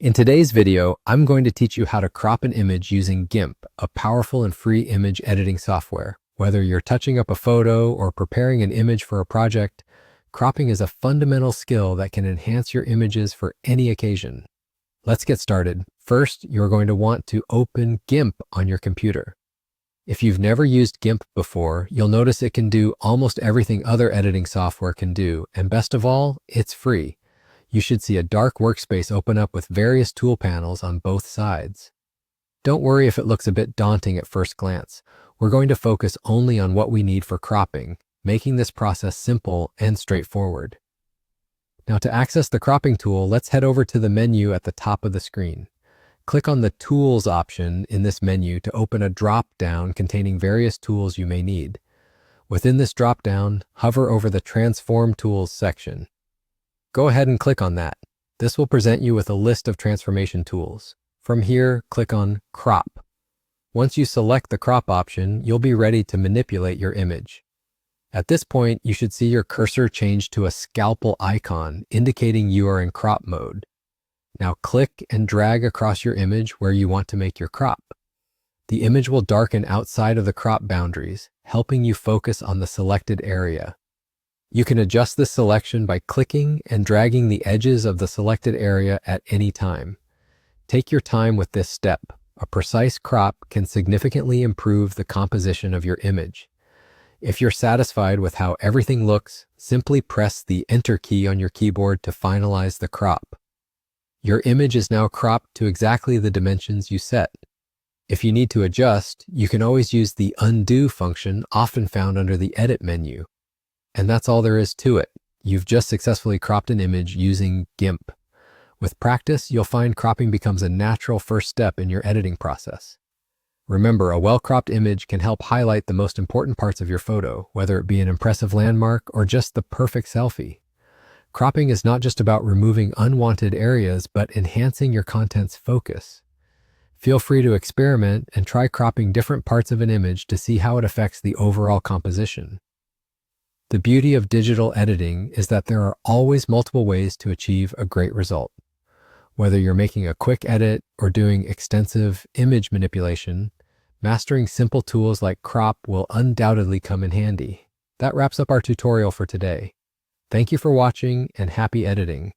In today's video, I'm going to teach you how to crop an image using GIMP, a powerful and free image editing software. Whether you're touching up a photo or preparing an image for a project, cropping is a fundamental skill that can enhance your images for any occasion. Let's get started. First, you're going to want to open GIMP on your computer. If you've never used GIMP before, you'll notice it can do almost everything other editing software can do, and best of all, it's free. You should see a dark workspace open up with various tool panels on both sides. Don't worry if it looks a bit daunting at first glance. We're going to focus only on what we need for cropping, making this process simple and straightforward. Now, to access the cropping tool, let's head over to the menu at the top of the screen. Click on the Tools option in this menu to open a drop-down containing various tools you may need. Within this drop-down, hover over the Transform Tools section. Go ahead and click on that. This will present you with a list of transformation tools. From here, click on Crop. Once you select the crop option, you'll be ready to manipulate your image. At this point, you should see your cursor change to a scalpel icon, indicating you are in crop mode. Now click and drag across your image where you want to make your crop. The image will darken outside of the crop boundaries, helping you focus on the selected area. You can adjust this selection by clicking and dragging the edges of the selected area at any time. Take your time with this step. A precise crop can significantly improve the composition of your image. If you're satisfied with how everything looks, simply press the Enter key on your keyboard to finalize the crop. Your image is now cropped to exactly the dimensions you set. If you need to adjust, you can always use the Undo function, often found under the Edit menu. And that's all there is to it. You've just successfully cropped an image using GIMP. With practice, you'll find cropping becomes a natural first step in your editing process. Remember, a well-cropped image can help highlight the most important parts of your photo, whether it be an impressive landmark or just the perfect selfie. Cropping is not just about removing unwanted areas, but enhancing your content's focus. Feel free to experiment and try cropping different parts of an image to see how it affects the overall composition. The beauty of digital editing is that there are always multiple ways to achieve a great result. Whether you're making a quick edit or doing extensive image manipulation, mastering simple tools like crop will undoubtedly come in handy. That wraps up our tutorial for today. Thank you for watching and happy editing.